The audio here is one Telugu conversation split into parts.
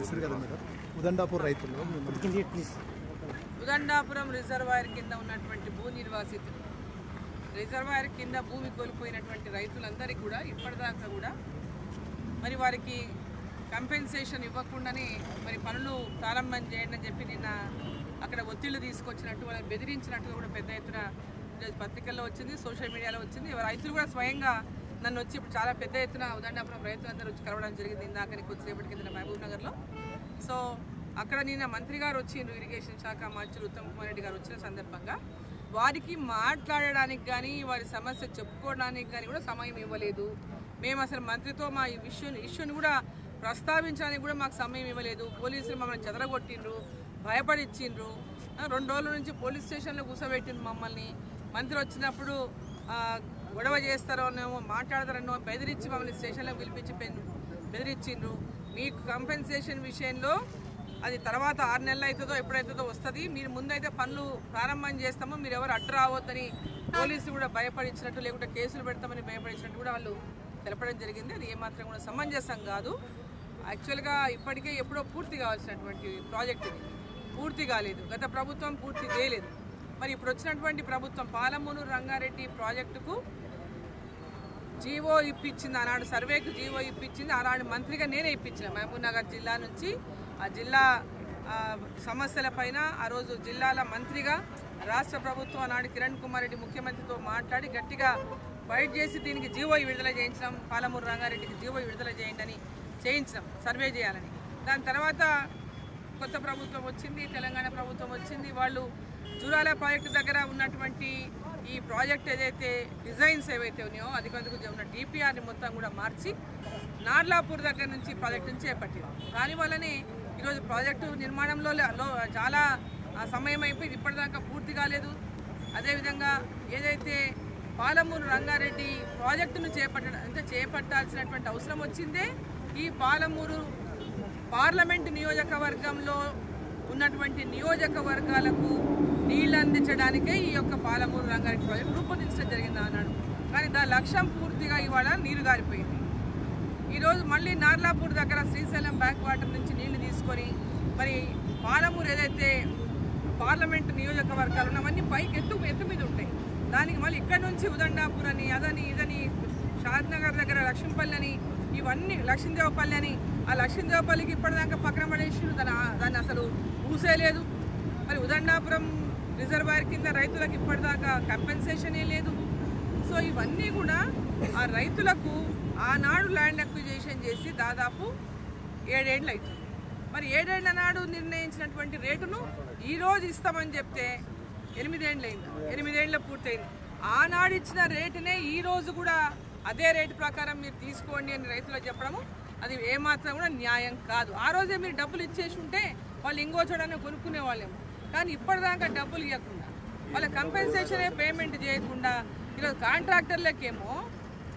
చేశారు కదా మేడం ఉదండాపూర్ రైతులు ఉదండాపురం రిజర్వాయర్ కింద ఉన్నటువంటి భూ నిర్వాసితులు రిజర్వాయర్ కింద భూమి కోల్పోయినటువంటి రైతులందరికీ కూడా ఇప్పటిదాకా కూడా మరి వారికి కంపెన్సేషన్ ఇవ్వకుండానే మరి పనులు ప్రారంభం చేయండి అని చెప్పి నిన్న అక్కడ ఒత్తిళ్లు తీసుకొచ్చినట్టు వాళ్ళని బెదిరించినట్టుగా కూడా పెద్ద ఎత్తున పత్రికల్లో వచ్చింది, సోషల్ మీడియాలో వచ్చింది. రైతులు కూడా స్వయంగా నన్ను వచ్చి ఇప్పుడు చాలా పెద్ద ఎత్తున ఉదండాపురం రైతులందరూ వచ్చి కలవడం జరిగింది ఇందాకని కొద్దిసేపటి కింద మహబూబ్ నగర్లో. సో అక్కడ నిన్న మంత్రి గారు వచ్చిండ్రు, ఇరిగేషన్ శాఖ మంత్రులు ఉత్తమ్ కుమార్ రెడ్డి గారు వచ్చిన సందర్భంగా వారికి మాట్లాడడానికి కానీ వారి సమస్య చెప్పుకోవడానికి కానీ కూడా సమయం ఇవ్వలేదు. మేము అసలు మంత్రితో మా ఇష్యూని కూడా ప్రస్తావించడానికి కూడా మాకు సమయం ఇవ్వలేదు. పోలీసులు మమ్మల్ని చెదరగొట్టిండ్రు, భయపడిచ్చిండ్రు. 2 రోజుల నుంచి పోలీస్ స్టేషన్లో కూర్చోబెట్టిండ్రు మమ్మల్ని. మంత్రి వచ్చినప్పుడు గొడవ చేస్తారోనేమో మాట్లాడతారనో బెదిరించి మమ్మల్ని స్టేషన్లో పిలిపించి బెదిరించిండ్రు. మీకు కంపెన్సేషన్ విషయంలో అది తర్వాత 6 నెలలు అవుతుందో ఎప్పుడైతుందో వస్తుంది, మీరు ముందైతే పనులు ప్రారంభం చేస్తామో మీరు ఎవరు అడ్డు రావద్దని పోలీసులు కూడా భయపడించినట్టు, లేకుంటే కేసులు పెడతామని భయపడించినట్టు కూడా వాళ్ళు తెలపడం జరిగింది. అది ఏమాత్రం కూడా సమంజసం కాదు. యాక్చువల్గా ఇప్పటికే ఎప్పుడో పూర్తి కావాల్సినటువంటి ప్రాజెక్ట్ ఇది పూర్తి కాలేదు, గత ప్రభుత్వం పూర్తి చేయలేదు. మరి ఇప్పుడు వచ్చినటువంటి ప్రభుత్వం పాలమూరు రంగారెడ్డి ప్రాజెక్టుకు జీవో ఇప్పించింది, ఆనాడు సర్వేకు జీవో ఇప్పించింది. ఆనాడు మంత్రిగా నేనే ఇప్పించిన మహబూబ్ నగర్ జిల్లా నుంచి ఆ జిల్లా సమస్యల పైన ఆ రోజు జిల్లాల మంత్రిగా రాష్ట్ర ప్రభుత్వం ఆనాడు కిరణ్ కుమార్ రెడ్డి ముఖ్యమంత్రితో మాట్లాడి గట్టిగా ఫైట్ చేసి దీనికి జీవో విడుదల చేయించడం, పాలమూరు రంగారెడ్డికి జీవో విడుదల చేయండి అని చేయించడం, సర్వే చేయాలని. దాని తర్వాత కొత్త ప్రభుత్వం వచ్చింది, తెలంగాణ ప్రభుత్వం వచ్చింది. వాళ్ళు జూరాల ప్రాజెక్టు దగ్గర ఉన్నటువంటి ఈ ప్రాజెక్ట్ ఏదైతే డిజైన్స్ ఏవైతే ఉన్నాయో అది కొందుకు ఉన్న డిపిఆర్ని మొత్తం కూడా మార్చి నార్లాపూర్ దగ్గర నుంచి ప్రాజెక్టును చేపట్టింది. దానివల్లనే ఈరోజు ప్రాజెక్టు నిర్మాణంలో చాలా సమయం అయిపోయింది, ఇప్పటిదాకా పూర్తి కాలేదు. అదేవిధంగా ఏదైతే పాలమూరు రంగారెడ్డి ప్రాజెక్టును చేపట్టాల్సినటువంటి అవసరం వచ్చిందే ఈ పాలమూరు పార్లమెంటు నియోజకవర్గంలో ఉన్నటువంటి నియోజకవర్గాలకు నీళ్ళు అందించడానికే ఈ యొక్క పాలమూరు రంగారెడ్డి ప్రాజెక్టు రూపొందించడం జరిగింది అన్నాడు. కానీ దాని లక్ష్యం పూర్తిగా ఇవాళ నీరు గారిపోయింది. ఈరోజు మళ్ళీ నార్లాపూర్ దగ్గర శ్రీశైలం బ్యాక్ వాటర్ నుంచి నీళ్లు తీసుకొని మరి పాలమూరు ఏదైతే పార్లమెంటు నియోజకవర్గాలు ఉన్నవన్నీ పైకి ఎత్తు మీద ఉంటాయి. దానికి మళ్ళీ ఇక్కడ నుంచి ఉదండాపూర్ అని అదని ఇదని షాద్నగర్ దగ్గర లక్ష్మీపల్లి అని ఇవన్నీ లక్ష్మీదేవపల్లి అని ఆ లక్ష్మీదేవపల్లికి ఇప్పటిదాకా పక్కన పడేసి దాన్ని అసలు ఊసేయలేదు. మరి ఉదండాపురం రిజర్వాయర్ కింద రైతులకు ఇప్పటిదాకా కంపెన్సేషనే లేదు. సో ఇవన్నీ కూడా ఆ రైతులకు ఆనాడు ల్యాండ్ అక్విజిషన్ చేసి దాదాపు 7 ఏళ్ళు అవుతుంది. మరి 7 ఏళ్ల నాడు నిర్ణయించినటువంటి రేటును ఈరోజు ఇస్తామని చెప్తే 8 ఏళ్ళు అయింది, 8 ఏళ్ళు పూర్తయింది. ఆనాడు ఇచ్చిన రేటునే ఈరోజు కూడా అదే రేటు ప్రకారం మీరు తీసుకోండి అని రైతులకు చెప్పడము అది ఏమాత్రం కూడా న్యాయం కాదు. ఆ రోజే మీరు డబ్బులు ఇచ్చేసి ఉంటే వాళ్ళు ఇంకో చోటనే కొనుక్కునే వాళ్ళేమో. కానీ ఇప్పటిదాకా డబ్బులు ఇవ్వకుండా వాళ్ళ కంపెన్సేషనే పేమెంట్ చేయకుండా ఈరోజు కాంట్రాక్టర్లకేమో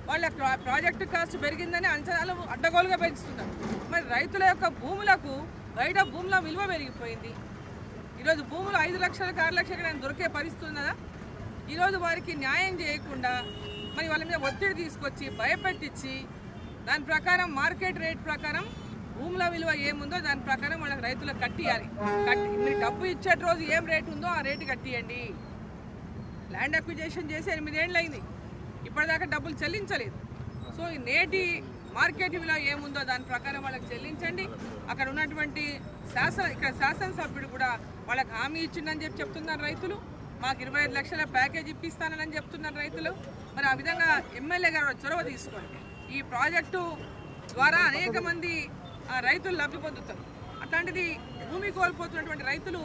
వాళ్ళ ప్రాజెక్టు కాస్ట్ పెరిగిందని అంచనాలు అడ్డగోలుగా పెంచుతున్నారు. మరి రైతుల యొక్క భూములకు బయట భూముల విలువ పెరిగిపోయింది. ఈరోజు భూములు 5 లక్షలకు 6 లక్షలకు దొరికే పరిస్థితి ఉన్నదా? ఈరోజు వారికి న్యాయం చేయకుండా మరి వాళ్ళ మీద ఒత్తిడి తీసుకొచ్చి భయపెట్టించి దాని ప్రకారం మార్కెట్ రేట్ ప్రకారం భూముల విలువ ఏముందో దాని ప్రకారం వాళ్ళకి రైతులకు కట్టియాలి. మీరు డబ్బు ఇచ్చే రోజు ఏం రేటు ఉందో ఆ రేటు కట్టియండి. ల్యాండ్ అక్విజిషన్ చేసి 8 ఏళ్ళు అయింది, ఇప్పటిదాకా డబ్బులు చెల్లించలేదు. సో ఈ నేటి మార్కెట్ విలువ ఏముందో దాని ప్రకారం వాళ్ళకి చెల్లించండి. అక్కడ ఉన్నటువంటి శాసనసభ్యుడు కూడా వాళ్ళకి హామీ ఇచ్చిందని చెప్తున్నారు రైతులు. మాకు 25 లక్షల ప్యాకేజ్ ఇప్పిస్తానని చెప్తున్నారు రైతులు. మరి ఆ విధంగా ఎమ్మెల్యే గారు చొరవ తీసుకోండి. ఈ ప్రాజెక్టు ద్వారా అనేక మంది రైతులు లబ్ధి పొందుతారు. అట్లాంటిది భూమి కోల్పోతున్నటువంటి రైతులు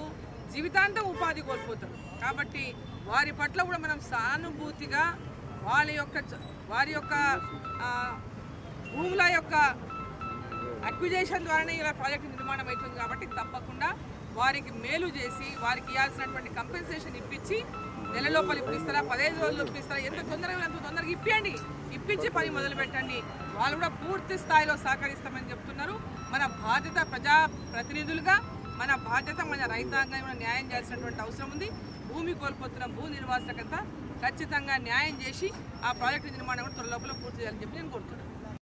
జీవితాంతం ఉపాధి కోల్పోతారు. కాబట్టి వారి పట్ల కూడా మనం సానుభూతిగా వారి యొక్క భూముల యొక్క అక్విజిషన్ ద్వారానే ఇలా ప్రాజెక్టు నిర్మాణం అవుతుంది. కాబట్టి తప్పకుండా వారికి మేలు చేసి వారికి ఇవ్వాల్సినటువంటి కంపెన్సేషన్ ఇప్పించి నెల లోపల ఇప్పుడు ఇస్తారా, 15 రోజులు ఇప్పిస్తారా, ఎంత తొందరగా ఇప్పించి పని మొదలు పెట్టండి. వాళ్ళు కూడా పూర్తి స్థాయిలో సహకరిస్తామని చెప్తున్నారు. మన బాధ్యత ప్రజాప్రతినిధులుగా మన బాధ్యత మన రైతాంగం కూడా న్యాయం చేయాల్సినటువంటి అవసరం ఉంది. భూమి కోల్పోతున్న భూ నిర్వాసితులకంతా ఖచ్చితంగా న్యాయం చేసి ఆ ప్రాజెక్టు నిర్మాణం కూడా త్వరలోపల పూర్తి చేయాలని చెప్పి నేను కోరుతున్నాను.